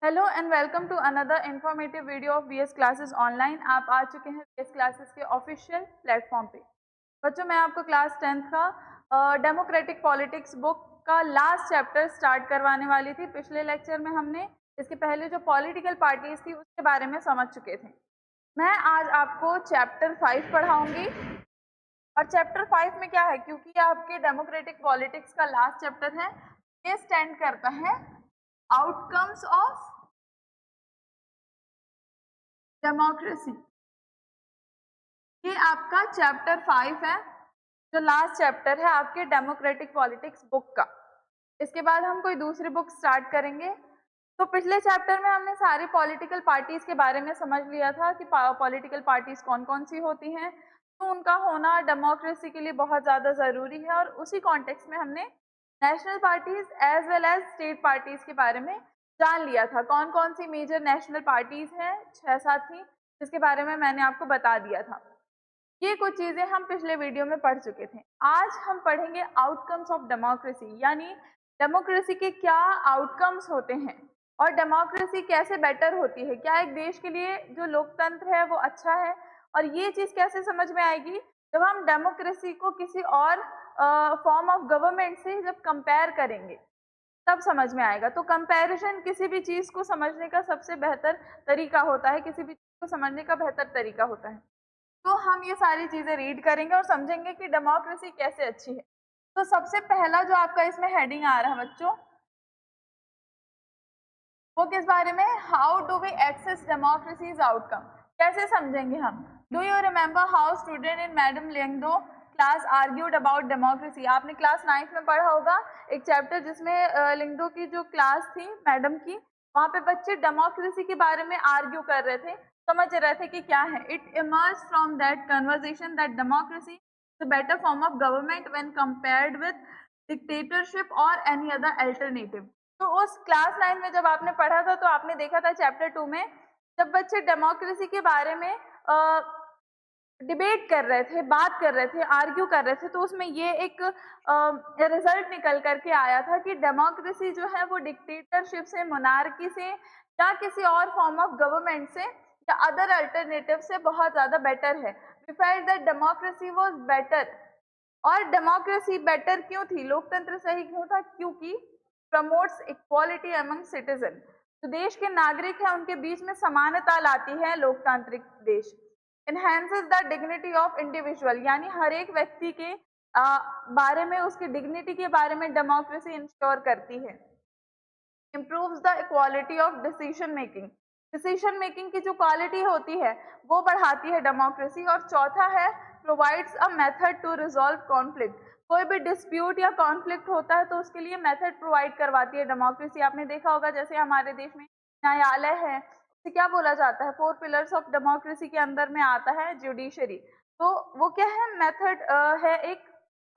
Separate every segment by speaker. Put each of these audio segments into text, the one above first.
Speaker 1: Hello and welcome to another informative video of VS classes online. आप आ चुके हैं वीएस क्लासेस के ऑफिशियल प्लेटफॉर्म पे। बच्चों, मैं आपको क्लास 10th का डेमोक्रेटिक पॉलिटिक्स बुक का लास्ट चैप्टर स्टार्ट करवाने वाली थी। पिछले लेक्चर में हमने इसके पहले जो पॉलिटिकल पार्टीज थी उसके बारे में समझ चुके थे। मैं आज आपको चैप्टर 5 पढ़ाऊंगी। और चैप्टर 5 में क्या है, क्योंकि ये आपके डेमोक्रेटिक पॉलिटिक्स का लास्ट चैप्टर है, ये स्टैंड करता है आउटकम्स ऑफ डेमोक्रेसी। ये आपका चैप्टर 5 है, जो लास्ट चैप्टर है आपके डेमोक्रेटिक पॉलिटिक्स बुक का। इसके बाद हम कोई दूसरी बुक स्टार्ट करेंगे। तो पिछले चैप्टर में हमने सारी पॉलिटिकल पार्टीज के बारे में समझ लिया था कि पॉलिटिकल पार्टीज कौन कौन सी होती हैं, तो उनका होना डेमोक्रेसी के लिए बहुत ज़्यादा ज़रूरी है। और उसी कॉन्टेक्स्ट में हमने national parties as well as state parties के बारे में जान लिया था। कौन कौन सी मेजर नेशनल पार्टीज हैं, 6-7 थी, जिसके बारे में मैंने आपको बता दिया था। ये कुछ चीज़ें हम पिछले वीडियो में पढ़ चुके थे। आज हम पढ़ेंगे आउटकम्स ऑफ डेमोक्रेसी, यानी डेमोक्रेसी के क्या आउटकम्स होते हैं और डेमोक्रेसी कैसे बेटर होती है। क्या एक देश के लिए जो लोकतंत्र है वो अच्छा है, और ये चीज़ कैसे समझ में आएगी जब हम डेमोक्रेसी को किसी और फॉर्म ऑफ गवर्नमेंट से जब कंपेयर करेंगे, तब समझ में आएगा। तो कंपैरिजन किसी भी चीज़ को समझने का सबसे बेहतर तरीका होता है, किसी भी चीज़ को समझने का बेहतर तरीका होता है। तो हम ये सारी चीज़ें रीड करेंगे और समझेंगे कि डेमोक्रेसी कैसे अच्छी है। तो सबसे पहला जो आपका इसमें हेडिंग आ रहा है बच्चों, वो किस बारे में, how do we access democracy's outcome, कैसे समझेंगे हम। Do you remember how student in madam Lingdoh class argued about democracy. आपने क्लास 9th में पढ़ा होगा एक चैप्टर जिसमें लिंगदो की जो क्लास थी मैडम की, वहाँ पे बच्चे डेमोक्रेसी के बारे में आर्ग्यू कर रहे थे, समझ रहे थे कि क्या है। It emerge from that conversation that democracy is a better form of government when compared with dictatorship और एनी अदर अल्टरनेटिव। तो उस क्लास 9 में जब आपने पढ़ा था तो आपने देखा था चैप्टर 2 में जब बच्चे डेमोक्रेसी के बारे में डिबेट कर रहे थे, बात कर रहे थे, आर्ग्यू कर रहे थे, तो उसमें ये एक रिजल्ट निकल करके आया था कि डेमोक्रेसी जो है वो डिक्टेटरशिप से, मोनार्की से या किसी और फॉर्म ऑफ गवर्नमेंट से या अदर अल्टरनेटिव से बहुत ज़्यादा बेटर है। We felt that democracy was better. और डेमोक्रेसी बेटर क्यों थी, लोकतंत्र सही क्यों था, क्योंकि प्रमोट्स इक्वालिटी अमंग सिटीजन। जो देश के नागरिक हैं उनके बीच में समानता लाती है लोकतांत्रिक देश। Enhances the dignity of individual, यानी हर एक व्यक्ति के बारे में, उसकी डिग्निटी के बारे में डेमोक्रेसी इंश्योर करती है। Improves the equality of decision making, decision making की जो क्वालिटी होती है वो बढ़ाती है डेमोक्रेसी। और चौथा है provides a method to resolve conflict, कोई भी डिस्प्यूट या कॉन्फ्लिक्ट होता है तो उसके लिए मेथड प्रोवाइड करवाती है डेमोक्रेसी। आपने देखा होगा जैसे हमारे देश में न्यायालय है, उसे क्या बोला जाता है, 4 पिलर्स ऑफ डेमोक्रेसी के अंदर में आता है जुडिशरी। तो वो क्या है, मेथड है एक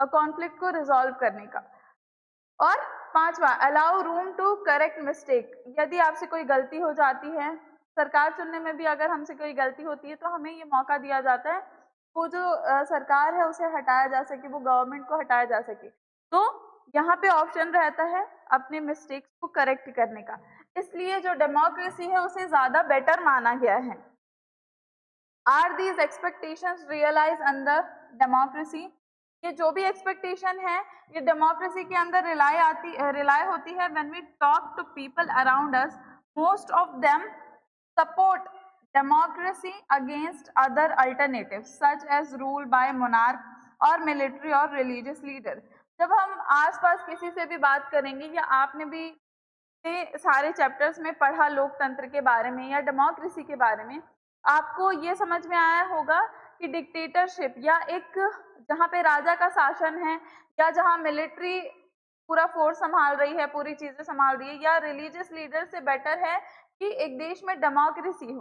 Speaker 1: कॉन्फ्लिक्ट को रिजॉल्व करने का। और 5वां, allow room to correct mistake, यदि आपसे कोई गलती हो जाती है, सरकार चुनने में भी अगर हमसे कोई गलती होती है तो हमें ये मौका दिया जाता है वो जो सरकार है उसे हटाया जा सके, वो गवर्नमेंट को हटाया जा सके। तो यहाँ पे ऑप्शन रहता है अपने मिस्टेक्स को करेक्ट करने का, इसलिए जो डेमोक्रेसी है उसे ज़्यादा बेटर माना गया है। Are these expectations realise under democracy, ये जो भी एक्सपेक्टेशन है ये डेमोक्रेसी के अंदर रिलाई होती है। When we talk to people around us, most of them support democracy against other alternatives such as rule by monarch और मिलिट्री और रिलीजियस लीडर। जब हम आसपास किसी से भी बात करेंगे, या आपने भी सारे चैप्टर्स में पढ़ा लोकतंत्र के बारे में या डेमोक्रेसी के बारे में, आपको ये समझ में आया होगा कि डिक्टेटरशिप या एक जहाँ पे राजा का शासन है, या जहाँ मिलिट्री पूरा फोर्स संभाल रही है, पूरी चीजें संभाल रही है, या रिलीजियस लीडर से बेटर है कि एक देश में डेमोक्रेसी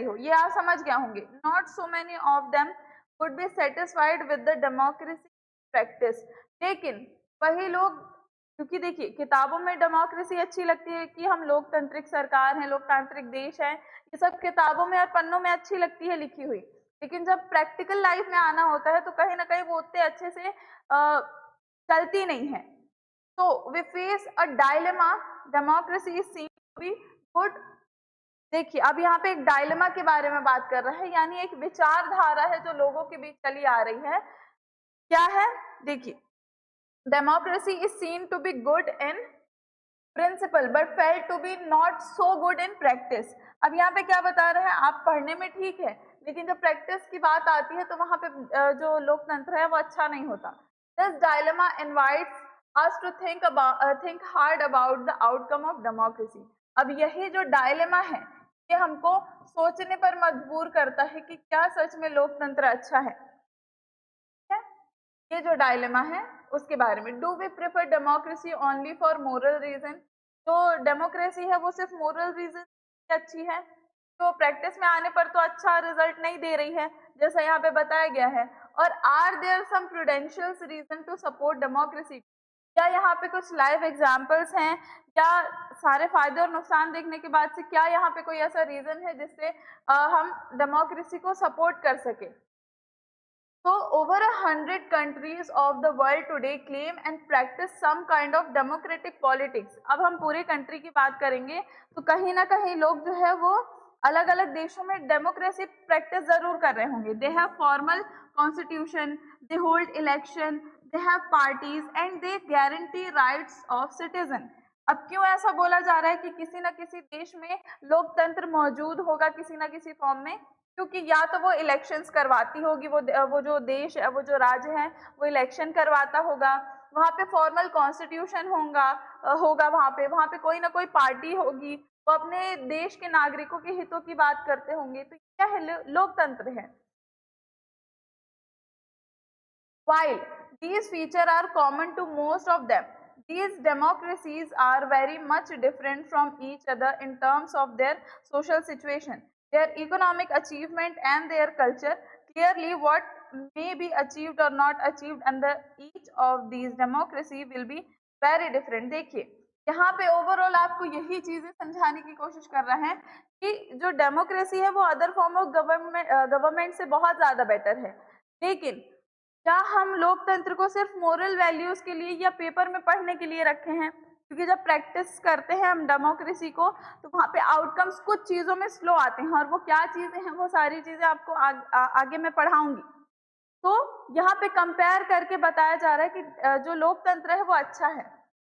Speaker 1: हो। ये आप समझ गए होंगे। Not so many of them would be satisfied with the democracy practice, लेकिन वही लोग, क्योंकि देखिए किताबों में डेमोक्रेसी अच्छी लगती है कि हम लोकतांत्रिक सरकार हैं, लोकतांत्रिक देश है, ये सब किताबों में और पन्नों में अच्छी लगती है लिखी हुई, लेकिन जब प्रैक्टिकल लाइफ में आना होता है तो कहीं ना कहीं वो उतने अच्छे से चलती नहीं है। तो we face a dilemma, democracy is seen be good. देखिए अब यहाँ पे एक डायलेमा के बारे में बात कर रहा है, यानी एक विचारधारा है जो लोगों के बीच चली आ रही है। क्या है? देखिए, democracy is seen to be good in principle but felt to be not so good in practice. अब यहाँ पे क्या बता रहे हैं, आप पढ़ने में ठीक है, लेकिन जब प्रैक्टिस की बात आती है तो वहां पे जो लोकतंत्र है वो अच्छा नहीं होता। This dilemma invites us to think hard about the outcome of democracy। अब यही जो डायलेमा है ये हमको सोचने पर मजबूर करता है कि क्या सच में लोकतंत्र अच्छा है। ये जो डायलेमा है उसके बारे में, do we prefer democracy only for moral reason. तो डेमोक्रेसी है वो सिर्फ मोरल रीजन अच्छी है, तो प्रैक्टिस में आने पर तो अच्छा रिजल्ट नहीं दे रही है जैसा यहाँ पे बताया गया है। और are there some prudentials reason to support democracy. क्या यहाँ पे कुछ लाइव एग्जाम्पल्स हैं, क्या सारे फायदे और नुकसान देखने के बाद से क्या यहाँ पे कोई ऐसा रीजन है जिससे हम डेमोक्रेसी को सपोर्ट कर सके। So over 100 countries of the world today claim and practice some kind of democratic politics। अब हम पूरे कंट्री की बात करेंगे तो कहीं ना कहीं लोग जो है वो अलग अलग देशों में डेमोक्रेसी प्रैक्टिस जरूर कर रहे होंगे। They have formal constitution, they hold election, they have parties and they guarantee rights of citizen. अब क्यों ऐसा बोला जा रहा है कि किसी न किसी देश में लोकतंत्र मौजूद होगा किसी न किसी फॉर्म में, क्योंकि या तो वो इलेक्शंस करवाती होगी, वो जो देश है, वो जो राज्य है वो इलेक्शन करवाता होगा, वहाँ पे फॉर्मल कॉन्स्टिट्यूशन होगा वहाँ पे कोई ना कोई पार्टी होगी, वो अपने देश के नागरिकों के हितों की बात करते होंगे। तो क्या है? लोकतंत्र है। While these features are common to most of them, these democracies are very much different from each other in terms of their social situation, their economic achievement and their culture. Clearly, what may be achieved or not achieved under each of these democracy will be very different। देखिए यहाँ पे overall आपको यही चीजें समझाने की कोशिश कर रहे हैं कि जो डेमोक्रेसी है वो अदर फॉर्म ऑफ गवर्नमेंट से बहुत ज्यादा बेटर है। लेकिन क्या हम लोकतंत्र को सिर्फ मोरल वैल्यूज के लिए या पेपर में पढ़ने के लिए रखे हैं? क्योंकि जब प्रैक्टिस करते हैं हम डेमोक्रेसी को तो वहाँ पे आउटकम्स कुछ चीजों में स्लो आते हैं, और वो क्या चीजें हैं वो सारी चीजें आपको आगे मैं पढ़ाऊंगी। तो यहाँ पे कंपेयर करके बताया जा रहा है कि जो लोकतंत्र है वो अच्छा है,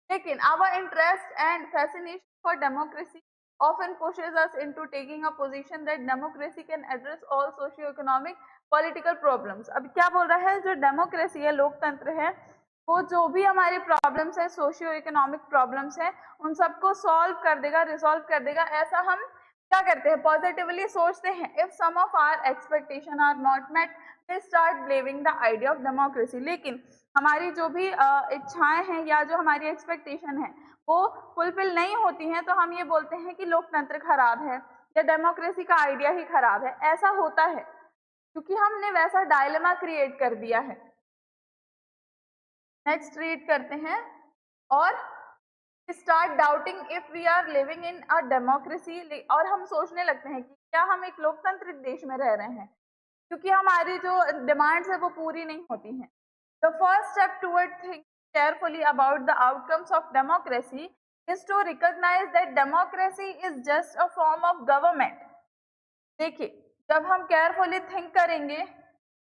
Speaker 1: लेकिन our interest and fascination for democracy often pushes us into taking a position that democracy can address all socio-economic political problems। अब क्या बोल रहा है, जो डेमोक्रेसी है, लोकतंत्र है, वो जो भी हमारी प्रॉब्लम्स है, सोशियो इकोनॉमिक प्रॉब्लम्स है, उन सबको सॉल्व कर देगा, रिजॉल्व कर देगा। ऐसा हम क्या करते हैं, पॉजिटिवली सोचते हैं। If some of our expectation are not met they start blaming the idea of democracy. लेकिन हमारी जो भी इच्छाएं हैं या जो हमारी एक्सपेक्टेशन है वो फुलफिल नहीं होती हैं तो हम ये बोलते हैं कि लोकतंत्र खराब है या डेमोक्रेसी का आइडिया ही खराब है। ऐसा होता है क्योंकि हमने वैसा डायलेमा क्रिएट कर दिया है। नेक्स्ट रीड करते हैं, और start doubting if we are living in a democracy. और हम सोचने लगते हैं कि क्या हम एक लोकतांत्रिक देश में रह रहे हैं, क्योंकि हमारी जो डिमांड्स है वो पूरी नहीं होती हैं। The first step toward think carefully about the outcomes of democracy is to recognise that democracy is just a form of government. देखिए जब हम केयरफुली थिंक करेंगे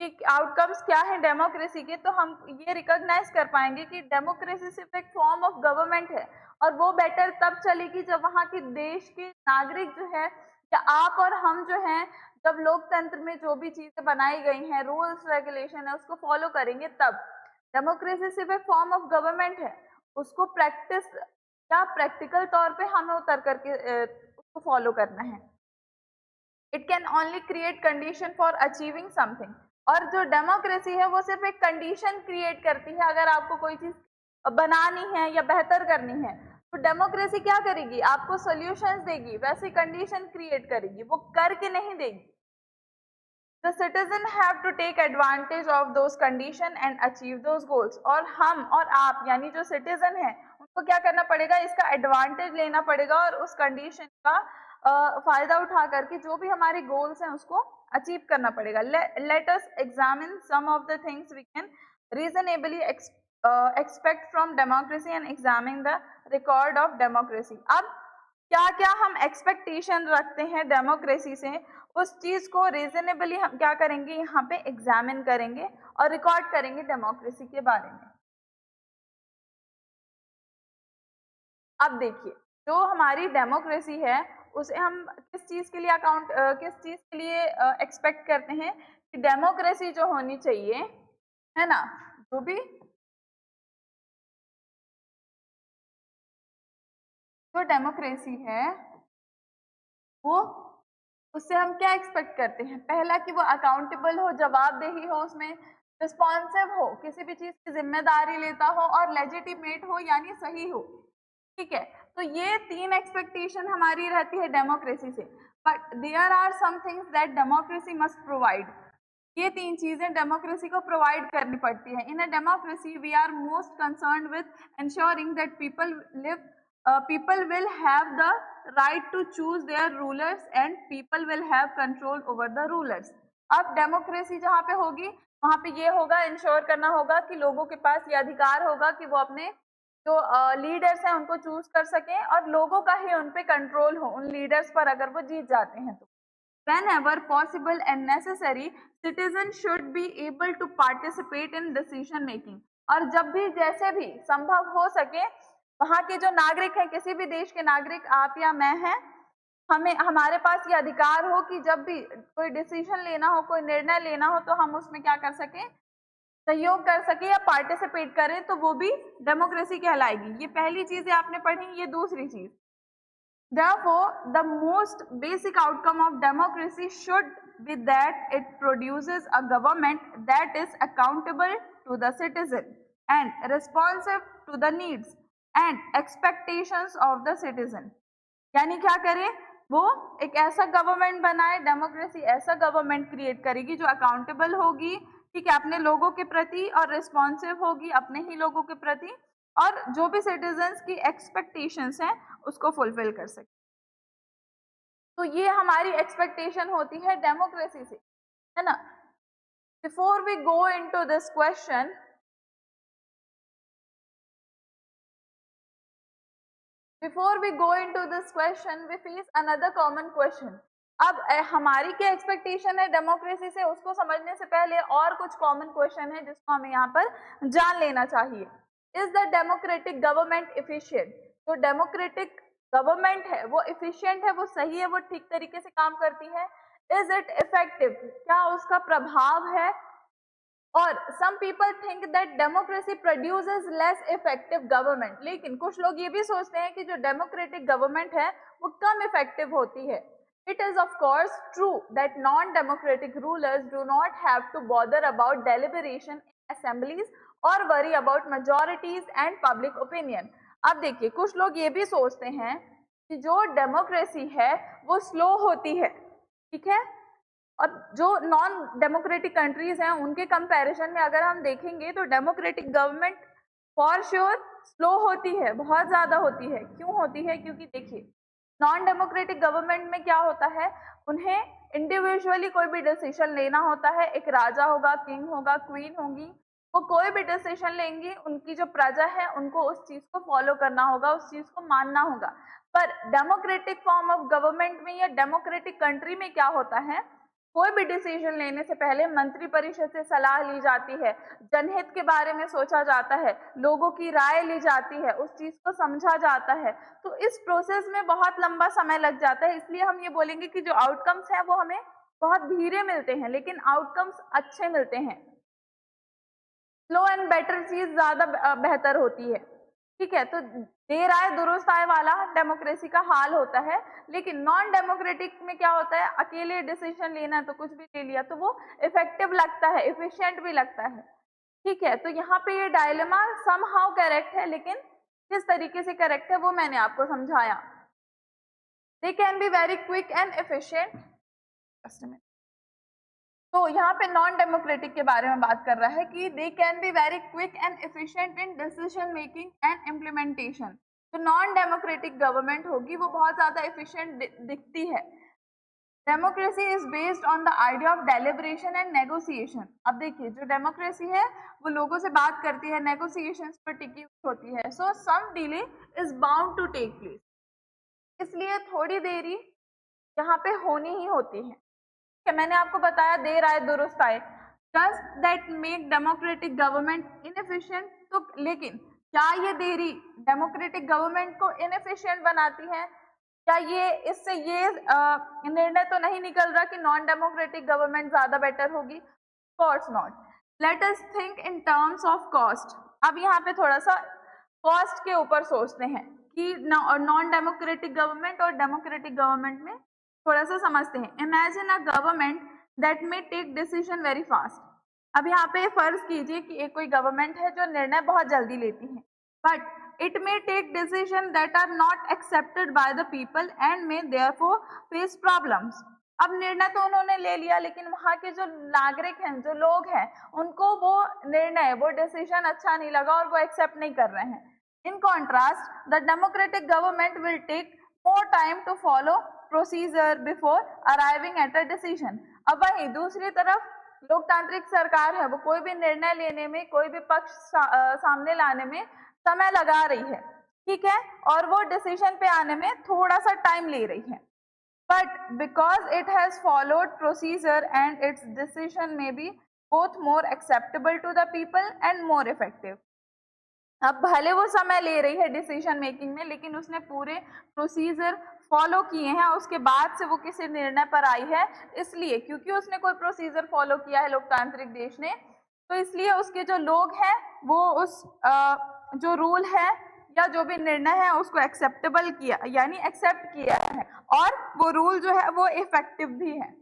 Speaker 1: कि आउटकम्स क्या है डेमोक्रेसी के, तो हम ये रिकॉग्नाइज कर पाएंगे कि डेमोक्रेसी सिर्फ एक फॉर्म ऑफ गवर्नमेंट है, और वो बेटर तब चलेगी जब वहाँ के देश के नागरिक जो है या आप और हम जो हैं, जब लोकतंत्र में जो भी चीजें बनाई गई हैं, रूल्स रेगुलेशन है, उसको फॉलो करेंगे तब। डेमोक्रेसी सिर्फ एक फॉर्म ऑफ गवर्नमेंट है, उसको प्रैक्टिस या प्रैक्टिकल तौर पे हमें उतर करके उसको फॉलो करना है। It can only create condition for achieving something. और जो डेमोक्रेसी है वो सिर्फ एक कंडीशन क्रिएट करती है। अगर आपको कोई चीज बनानी है या बेहतर करनी है तो डेमोक्रेसी क्या करेगी, आपको सॉल्यूशंस देगी, वैसी कंडीशन क्रिएट करेगी, वो करके नहीं देगी। The citizen have to take advantage of those condition and achieve those goals। और हम और आप यानी जो सिटीजन है उनको क्या करना पड़ेगा, इसका एडवांटेज लेना पड़ेगा और उस कंडीशन का फायदा उठा करके जो भी हमारे गोल्स हैं उसको अचीव करना पड़ेगा। Let us examine some of the things we can reasonably expect from democracy and examine the record of democracy। अब क्या क्या हम एक्सपेक्टेशन रखते हैं डेमोक्रेसी से, उस चीज को रीजनेबली हम क्या करेंगे, यहाँ पे एग्जामिन करेंगे और रिकॉर्ड करेंगे डेमोक्रेसी के बारे में। अब देखिए, जो हमारी डेमोक्रेसी है उसे हम किस चीज के लिए किस चीज के लिए एक्सपेक्ट करते हैं कि डेमोक्रेसी जो होनी चाहिए, है ना, जो भी जो डेमोक्रेसी है वो, उससे हम क्या एक्सपेक्ट करते हैं, पहला कि वो अकाउंटेबल हो, जवाबदेही हो, उसमें रिस्पॉन्सिव हो, किसी भी चीज की जिम्मेदारी लेता हो और लेजिटिमेट हो यानी सही हो। ठीक है, तो ये तीन एक्सपेक्टेशन हमारी रहती है डेमोक्रेसी से। But there are some things that democracy must provide. ये तीन चीजें डेमोक्रेसी को प्रोवाइड करनी पड़ती है। In a democracy we are most concern with ensuring that people will have the right to choose their rulers and people will have control over the rulers। अब democracy जहाँ पे होगी वहाँ पे ये होगा, इंश्योर करना होगा कि लोगों के पास ये अधिकार होगा कि वो अपने जो लीडर्स हैं उनको चूज कर सकें और लोगों का ही उन पे कंट्रोल हो उन लीडर्स पर, अगर वो जीत जाते हैं तो। Whenever possible and necessary, citizens should be able to participate in decision making। और जब भी जैसे भी संभव हो सके वहाँ के जो नागरिक हैं, किसी भी देश के नागरिक आप या मैं हैं, हमारे पास ये अधिकार हो कि जब भी कोई डिसीजन लेना हो, कोई निर्णय लेना हो तो हम उसमें क्या कर सकें, सहयोग कर सके या पार्टिसिपेट करें, तो वो भी डेमोक्रेसी कहलाएगी। ये पहली चीज है आपने पढ़ी। ये दूसरी चीज, therefore the most basic outcome of democracy should be that it produces a government that is accountable to the citizen and responsive to the needs and expectations of the citizen। यानी क्या करे, वो एक ऐसा गवर्नमेंट बनाए, democracy ऐसा government create करेगी जो अकाउंटेबल होगी, ठीक है, अपने लोगों के प्रति, और रिस्पॉन्सिव होगी अपने ही लोगों के प्रति, और जो भी सिटीजन्स की एक्सपेक्टेशंस हैं उसको फुलफिल कर सके। तो ये हमारी एक्सपेक्टेशन होती है डेमोक्रेसी से, है ना। Before we go into this question, we face another common question। अब हमारी क्या एक्सपेक्टेशन है डेमोक्रेसी से, उसको समझने से पहले और कुछ कॉमन क्वेश्चन है जिसको हमें यहाँ पर जान लेना चाहिए। Is the democratic government efficient? तो डेमोक्रेटिक गवर्नमेंट है वो इफिशिएंट है, वो सही है, वो ठीक तरीके से काम करती है। Is it effective? क्या उसका प्रभाव है? और some people think that democracy produces less effective government. लेकिन कुछ लोग ये भी सोचते हैं कि जो डेमोक्रेटिक गवर्नमेंट है वो कम इफेक्टिव होती है। It is of course true that non-democratic rulers do not have to bother about deliberation in assemblies or worry about majorities and public opinion। अब देखिए, कुछ लोग ये भी सोचते हैं कि जो डेमोक्रेसी है वो स्लो होती है, ठीक है, और जो नॉन डेमोक्रेटिक कंट्रीज हैं उनके कंपैरिजन में अगर हम देखेंगे तो democratic government for sure slow होती है, बहुत ज़्यादा होती है। क्यों होती है? क्योंकि देखिए, नॉन डेमोक्रेटिक गवर्नमेंट में क्या होता है, उन्हें इंडिविजुअली कोई भी डिसीजन लेना होता है। एक राजा होगा, किंग होगा, क्वीन होगी, वो कोई भी डिसीजन लेंगी, उनकी जो प्रजा है उनको उस चीज़ को फॉलो करना होगा, उस चीज़ को मानना होगा। पर डेमोक्रेटिक फॉर्म ऑफ गवर्नमेंट में या डेमोक्रेटिक कंट्री में क्या होता है, कोई भी डिसीजन लेने से पहले मंत्री परिषद से सलाह ली जाती है, जनहित के बारे में सोचा जाता है, लोगों की राय ली जाती है, उस चीज को समझा जाता है। तो इस प्रोसेस में बहुत लंबा समय लग जाता है। इसलिए हम ये बोलेंगे कि जो आउटकम्स हैं वो हमें बहुत धीरे मिलते हैं, लेकिन आउटकम्स अच्छे मिलते हैं। स्लो एंड बेटर चीज ज्यादा बेहतर होती है, ठीक है। तो देर आए दुरुस्त आए वाला डेमोक्रेसी का हाल होता है। लेकिन नॉन डेमोक्रेटिक में क्या होता है, अकेले डिसीजन लेना है तो कुछ भी ले लिया, तो वो इफेक्टिव लगता है, इफिशिएंट भी लगता है, ठीक है। तो यहाँ पे ये डायलेमा समहाउ करेक्ट है, लेकिन किस तरीके से करेक्ट है वो मैंने आपको समझाया। They can be very quick and efficient. तो यहाँ पे नॉन डेमोक्रेटिक के बारे में बात कर रहा है कि they can be very quick and efficient in decision making and implementation. जो नॉन डेमोक्रेटिक गवर्नमेंट होगी वो बहुत ज़्यादा एफिशिएंट दिखती है। Democracy is based on the idea of deliberation and negotiation. अब देखिए, जो डेमोक्रेसी है वो लोगों से बात करती है, नेगोशिएशंस पर टिकी होती है। So some delay is bound to take place. इसलिए थोड़ी देरी यहाँ पे होनी ही होती है। कि मैंने आपको बताया देर आए दुरुस्त आए, just that make democratic government inefficient. तो लेकिन क्या ये देरी डेमोक्रेटिक गवर्नमेंट को इनएफिशिएंट बनाती है? क्या ये इससे ये निर्णय तो नहीं निकल रहा कि नॉन डेमोक्रेटिक गवर्नमेंट ज्यादा बेटर होगी? Course not. Let us think in terms of cost. अब यहाँ पे थोड़ा सा कॉस्ट के ऊपर सोचते हैं कि नॉन डेमोक्रेटिक गवर्नमेंट और डेमोक्रेटिक गवर्नमेंट में थोड़ा सा समझते हैं। Imagine a government that may take decision very fast. अब यहाँ पे फर्ज कीजिए कि एक कोई गवर्नमेंट है जो निर्णय बहुत जल्दी लेती है, but it may take decision that are not accepted by the people and may therefore face problems. अब निर्णय तो उन्होंने ले लिया, लेकिन वहाँ के जो नागरिक हैं, जो लोग हैं, उनको वो निर्णय, वो डिसीजन अच्छा नहीं लगा और वो एक्सेप्ट नहीं कर रहे हैं। In contrast the democratic government will take more time to follow procedure before arriving at a decision। अब वही दूसरी तरफ लोकतांत्रिक सरकार है, वो कोई भी निर्णय लेने में, कोई भी पक्ष सामने लाने में समय लगा रही है, ठीक है, और वो डिसीजन पे आने में थोड़ा सा टाइम ले रही है। But because it has followed procedure and its decision may be both more acceptable to the people and more effective. अब भले वो समय ले रही है डिसीजन मेकिंग में, लेकिन उसने पूरे प्रोसीजर फॉलो किए हैं, उसके बाद से वो किसी निर्णय पर आई है, इसलिए क्योंकि उसने कोई प्रोसीजर फॉलो किया है लोकतांत्रिक देश ने, तो इसलिए उसके जो लोग हैं वो उस जो रूल है या जो भी निर्णय है उसको एक्सेप्टेबल किया, यानी एक्सेप्ट किया है, और वो रूल जो है वो इफेक्टिव भी है।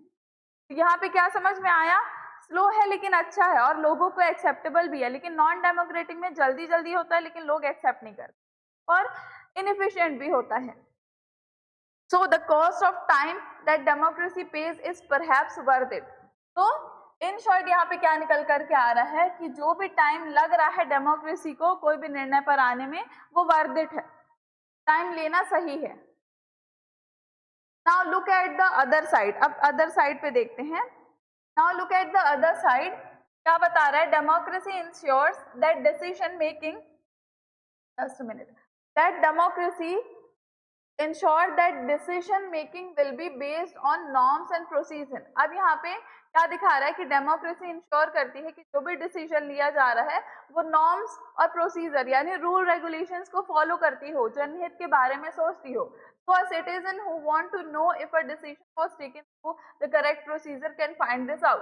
Speaker 1: यहाँ पे क्या समझ में आया? स्लो है लेकिन अच्छा है और लोगों को एक्सेप्टेबल भी है। लेकिन नॉन डेमोक्रेटिक में जल्दी जल्दी होता है लेकिन लोग एक्सेप्ट नहीं करते, और इनएफिशिएंट भी होता है। So the cost of time that democracy page is perhaps worth it. तो इन शॉर्ट यहाँ पे क्या निकल करके आ रहा है कि जो भी टाइम लग रहा है डेमोक्रेसी को कोई भी निर्णय पर आने में, वो वर्थ इट है, टाइम लेना सही है। Now look at the other side. अब अदर साइड पे देखते हैं। Now look at the other side। क्या बता रहा है? Democracy ensures that decision making, just a minute, that democracy ensure that decision making will be based on norms and procedure। अब यहाँ पे क्या दिखा रहा है कि डेमोक्रेसी इंश्योर करती है कि जो भी डिसीजन लिया जा रहा है वो नॉर्म्स और प्रोसीजर यानी रूल रेगुलेशंस को फॉलो करती हो, जनहित के बारे में सोचती हो। So a citizen who want to know if a decision was taken through the correct procedure can find this out।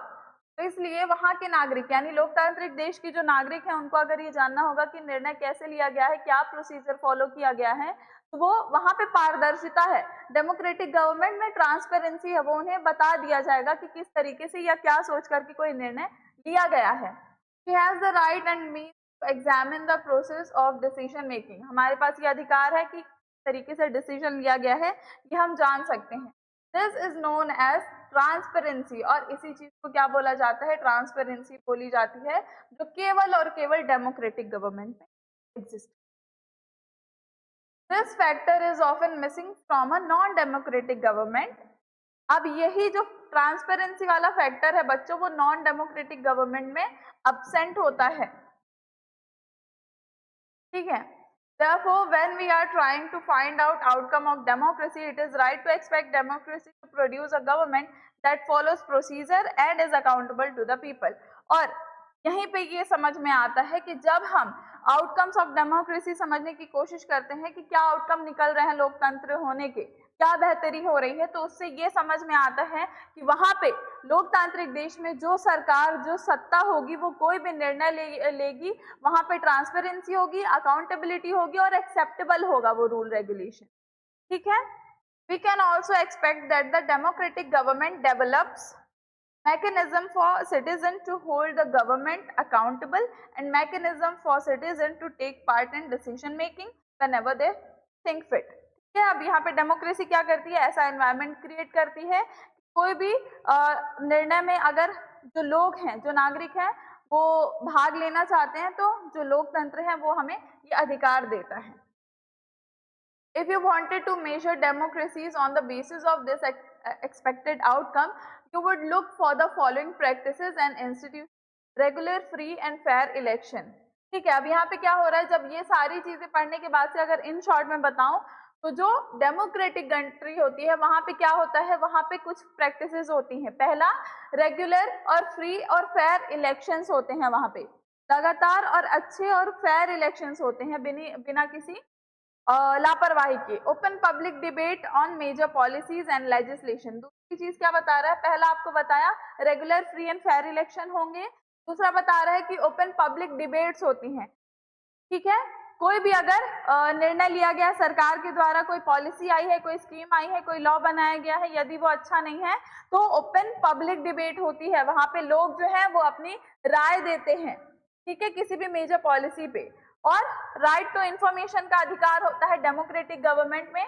Speaker 1: तो इसलिए वहाँ के नागरिक यानी लोकतांत्रिक देश की जो नागरिक हैं उनको अगर ये जानना होगा कि निर्णय कैसे लिया गया है, क्या प्रोसीजर फॉलो किया गया है, तो वो वहाँ पे पारदर्शिता है। डेमोक्रेटिक गवर्नमेंट में ट्रांसपेरेंसी है, वो उन्हें बता दिया जाएगा कि किस तरीके से या क्या सोच करके कोई निर्णय लिया गया है। She has the right and means to examine the process of decision making। हमारे पास ये अधिकार है कि तरीके से डिसीजन लिया गया है ये हम जान सकते हैं। This is known as transparency, और इसी चीज को क्या बोला जाता है? ट्रांसपेरेंसी बोली जाती है, जो केवल और केवल डेमोक्रेटिक गवर्नमेंट में exist. This factor is often missing from a non democratic government. अब यही जो ट्रांसपेरेंसी वाला फैक्टर है बच्चों, वो नॉन डेमोक्रेटिक गवर्नमेंट में अब्सेंट होता है, ठीक है। Therefore, when we are trying to find out outcome of democracy, it is right to expect democracy to produce a government that follows procedure and is accountable to the people। और यहीं पे ये समझ में आता है कि जब हम आउटकम्स ऑफ डेमोक्रेसी समझने की कोशिश करते हैं कि क्या आउटकम निकल रहे हैं लोकतंत्र होने के, क्या बेहतरी हो रही है, तो उससे ये समझ में आता है कि वहां पे लोकतांत्रिक देश में जो सरकार, जो सत्ता होगी, वो कोई भी निर्णय लेगी, वहां पे ट्रांसपेरेंसी होगी, अकाउंटेबिलिटी होगी और एक्सेप्टेबल होगा वो रूल रेगुलेशन, ठीक है। We can also expect that the democratic government develops mechanism for citizen to hold the government accountable and mechanism for citizen to take part in decision making whenever they think fit। ठीक है, अब यहाँ पे democracy क्या करती है? ऐसा environment create करती है कोई भी निर्णय में अगर जो लोग हैं, जो नागरिक हैं, वो भाग लेना चाहते हैं, तो जो लोकतंत्र है वो हमें ये अधिकार देता है। If you wanted to measure democracies on the basis of this expected outcome, you would look for the following practices and institute regular, free and fair election। ठीक है, अब यहाँ पे क्या हो रहा है? जब ये सारी चीजें पढ़ने के बाद से अगर इन शॉर्ट में बताऊं तो जो डेमोक्रेटिक कंट्री होती है वहां पे क्या होता है, वहां पे कुछ प्रैक्टिसेस होती हैं। पहला, रेगुलर और फ्री और फेयर इलेक्शंस होते हैं, वहां पे लगातार और अच्छे और फेयर इलेक्शंस होते हैं बिना किसी लापरवाही के। Open public debate on major policies and legislation. दूसरी चीज क्या बता रहा है, पहला आपको बताया regular free and fair election होंगे, दूसरा बता रहा है कि ओपन पब्लिक डिबेट्स होती हैं, ठीक है। कोई भी अगर निर्णय लिया गया सरकार के द्वारा, कोई पॉलिसी आई है, कोई स्कीम आई है, कोई लॉ बनाया गया है, यदि वो अच्छा नहीं है तो ओपन पब्लिक डिबेट होती है, वहां पे लोग जो है वो अपनी राय देते हैं, ठीक है, किसी भी मेजर पॉलिसी पे। और राइट टू इंफॉर्मेशन का अधिकार होता है डेमोक्रेटिक गवर्नमेंट में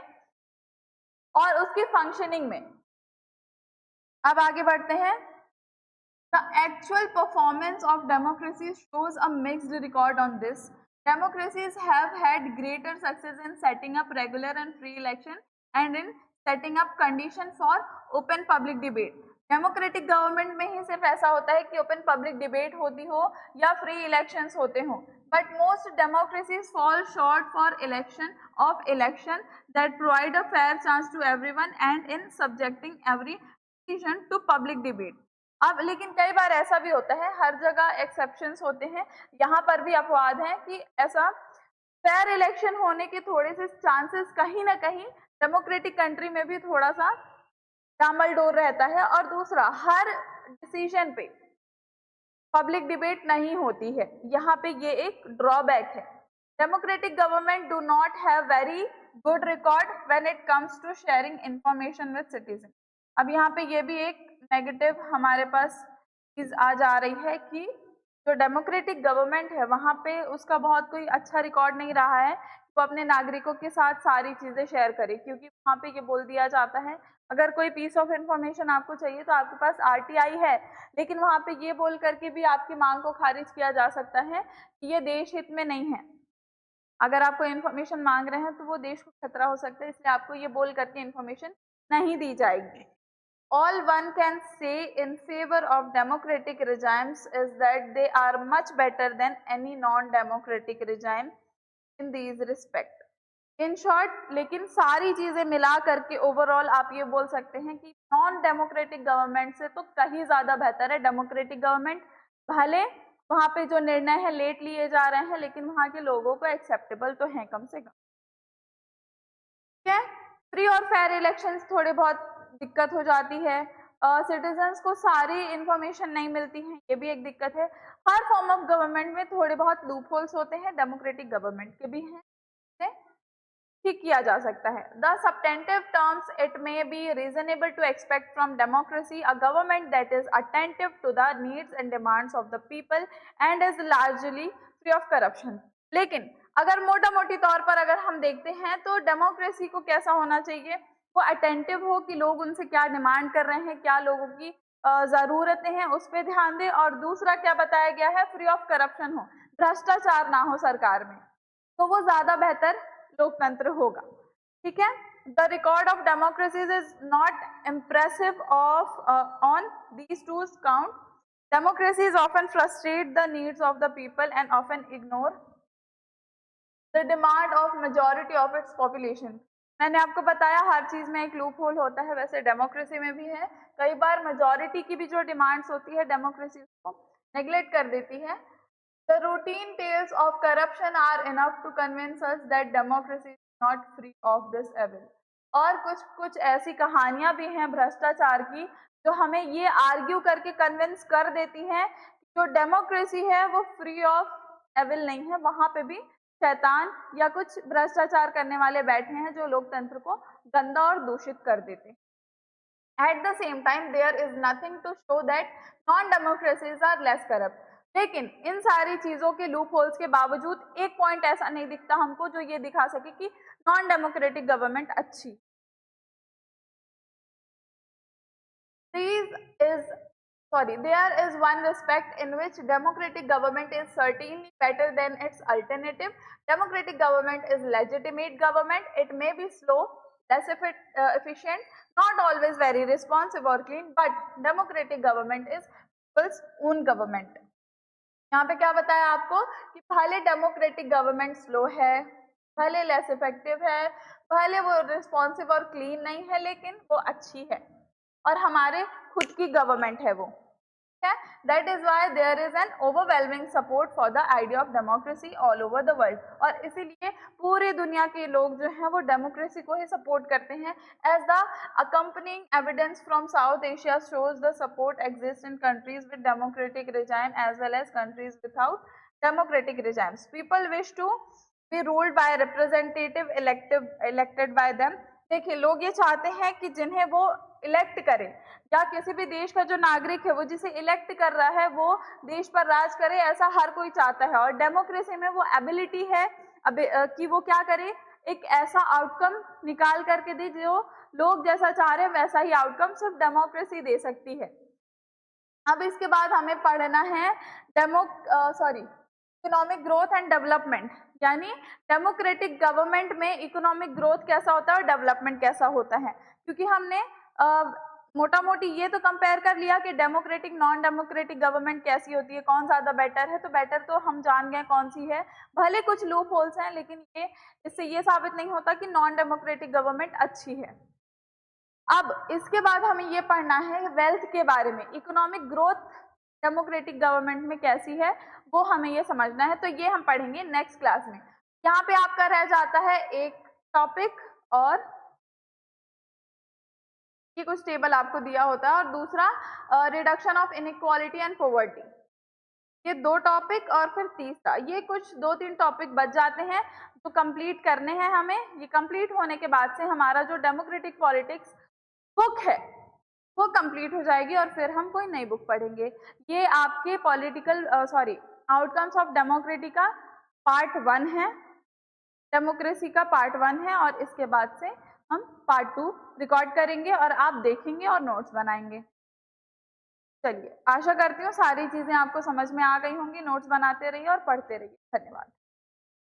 Speaker 1: और उसकी फंक्शनिंग में। अब आगे बढ़ते हैं। The actual performance of democracy shows a mixed record on this. Democracies have had greater success in setting up regular and free election and in setting up condition for open public debate. Democratic government में ही सिर्फ ऐसा होता है कि open public debate होती हो या free elections होते हो, but most democracies fall short for election that provide a fair chance to everyone and in subjecting every decision to public debate. अब लेकिन कई बार ऐसा भी होता है, हर जगह एक्सेप्शंस होते हैं, यहाँ पर भी अपवाद है कि ऐसा फेयर इलेक्शन होने के थोड़े से चांसेस कहीं ना कहीं डेमोक्रेटिक कंट्री में भी थोड़ा सा डामाडोल रहता है। और दूसरा, हर डिसीजन पे पब्लिक डिबेट नहीं होती है, यहाँ पे ये एक ड्रॉबैक है। Democratic government do not have very good record when it comes to sharing information with citizen. अब यहाँ पे ये भी एक नेगेटिव हमारे पास चीज आ जा रही है कि जो डेमोक्रेटिक गवर्नमेंट है वहाँ पे उसका बहुत कोई अच्छा रिकॉर्ड नहीं रहा है, वो अपने नागरिकों के साथ सारी चीजें शेयर करे, क्योंकि वहाँ पे ये बोल दिया जाता है अगर कोई पीस ऑफ इंफॉर्मेशन आपको चाहिए तो आपके पास आरटीआई है, लेकिन वहाँ पे ये बोल करके भी आपकी मांग को खारिज किया जा सकता है कि ये देश हित में नहीं है। अगर आप कोई इन्फॉर्मेशन मांग रहे हैं तो वो देश को खतरा हो सकता है, इसलिए आपको ये बोल करके इन्फॉर्मेशन नहीं दी जाएगी। All one can say in favor of democratic regimes is that they are much better than any non-democratic regime in these respect. In short, लेकिन सारी चीजें मिला करके ओवरऑल आप ये बोल सकते हैं कि नॉन डेमोक्रेटिक गवर्नमेंट से तो कहीं ज्यादा बेहतर है डेमोक्रेटिक गवर्नमेंट। भले वहां पे जो निर्णय है लेट लिए जा रहे हैं, लेकिन वहां के लोगों को एक्सेप्टेबल तो है कम से कम, ठीक है। फ्री और फेयर इलेक्शंस थोड़े बहुत दिक्कत हो जाती है, सिटीजन्स को सारी इंफॉर्मेशन नहीं मिलती है, ये भी एक दिक्कत है। हर फॉर्म ऑफ गवर्नमेंट में थोड़े बहुत लूप होल्स होते हैं, डेमोक्रेटिक गवर्नमेंट के भी हैं, ठीक किया जा सकता है। The substantive terms it may be reasonable to expect from democracy a government that is attentive to the needs and demands of the people and is largely free of corruption। लेकिन अगर मोटा मोटी तौर पर अगर हम देखते हैं तो डेमोक्रेसी को कैसा होना चाहिए, वो अटेंटिव हो कि लोग उनसे क्या डिमांड कर रहे हैं, क्या लोगों की जरूरतें हैं, उस पर ध्यान दे। और दूसरा क्या बताया गया है, फ्री ऑफ करप्शन हो, भ्रष्टाचार ना हो सरकार में, तो वो ज्यादा बेहतर लोकतंत्र होगा, ठीक है। The record of democracies is not impressive of on these two count. Democracies often frustrate the needs of the people and often ignore the demand of majority of its population। मैंने आपको बताया हर चीज में एक लूप होल होता है, वैसे democracy में भी है। कई बार मेजॉरिटी की भी जो डिमांड्स होती है डेमोक्रेसी को नेग्लेक्ट कर देती है। The routine tales of corruption are enough to convince us that democracy is not free of this evil। और कुछ कुछ ऐसी कहानियां भी हैं भ्रष्टाचार की जो हमें ये आर्ग्यू करके कन्विंस कर देती हैं कि जो डेमोक्रेसी है वो फ्री ऑफ एविल नहीं है, वहां पे भी शैतान या कुछ भ्रष्टाचार करने वाले बैठे हैं जो लोकतंत्र को गंदा और दूषित कर देते हैं। At the same time, there is nothing to show that non-democracies are less corrupt। लेकिन इन सारी चीजों के लूप होल्स के बावजूद एक पॉइंट ऐसा नहीं दिखता हमको जो ये दिखा सके कि नॉन डेमोक्रेटिक गवर्नमेंट अच्छी। There is one respect in which democratic government is certainly better than its alternative। Democratic government is legitimate government। It may be slow, less efficient, not always very responsive or clean, but democratic government is people's own government। यहाँ पे क्या बताया आपको कि भले democratic government slow है, भले less effective है, भले वो रिस्पॉन्सिव और क्लीन नहीं है, लेकिन वो अच्छी है और हमारे खुद की गवर्नमेंट है वो। That is why there is an overwhelming support for the idea of democracy all over the world। और इसीलिए पूरी दुनिया के लोग जो हैं वो डेमोक्रेसी को ही सपोर्ट करते हैं। As the accompanying evidence from South Asia shows, the support exists in countries with democratic regime as well as countries without democratic regimes। People wish to be ruled by representative elected by them। देखिए, लोग ये चाहते हैं कि जिन्हें वो elect करें, या किसी भी देश का जो नागरिक है वो जिसे इलेक्ट कर रहा है वो देश पर राज करे, ऐसा हर कोई चाहता है। और डेमोक्रेसी में वो एबिलिटी है कि वो क्या करे, एक ऐसा आउटकम निकाल करके दे जो लोग जैसा चाह रहे हैं वैसा ही आउटकम सिर्फ डेमोक्रेसी दे सकती है। अब इसके बाद हमें पढ़ना है इकोनॉमिक ग्रोथ एंड डेवलपमेंट, यानी डेमोक्रेटिक गवर्नमेंट में इकोनॉमिक ग्रोथ कैसा होता है और डेवलपमेंट कैसा होता है। क्योंकि हमने मोटा मोटी ये तो कंपेयर कर लिया कि डेमोक्रेटिक नॉन डेमोक्रेटिक गवर्नमेंट कैसी होती है, कौन ज़्यादा बेटर है, तो बेटर तो हम जान गए कौन सी है। भले कुछ लूप होल्स हैं, लेकिन इससे ये साबित नहीं होता कि नॉन डेमोक्रेटिक गवर्नमेंट अच्छी है। अब इसके बाद हमें ये पढ़ना है वेल्थ के बारे में, इकोनॉमिक ग्रोथ डेमोक्रेटिक गवर्नमेंट में कैसी है वो हमें ये समझना है, तो ये हम पढ़ेंगे नेक्स्ट क्लास में। यहाँ पे आपका रह जाता है एक टॉपिक और ये कुछ टेबल आपको दिया होता है, और दूसरा reduction of inequality and poverty. ये 2 टॉपिक और फिर तीसरा, ये कुछ 2-3 टॉपिक बच जाते हैं जो कंप्लीट करने हैं हमें। ये कंप्लीट होने के बाद से हमारा जो डेमोक्रेटिक पॉलिटिक्स बुक है वो कंप्लीट हो जाएगी और फिर हम कोई नई बुक पढ़ेंगे। ये आपके आउटकम्स ऑफ डेमोक्रेसी का पार्ट 1 है, डेमोक्रेसी का पार्ट 1 है, और इसके बाद से हम पार्ट 2 रिकॉर्ड करेंगे और आप देखेंगे और नोट्स बनाएंगे। चलिए, आशा करती हूँ सारी चीज़ें आपको समझ में आ गई होंगी। नोट्स बनाते रहिए और पढ़ते रहिए। धन्यवाद।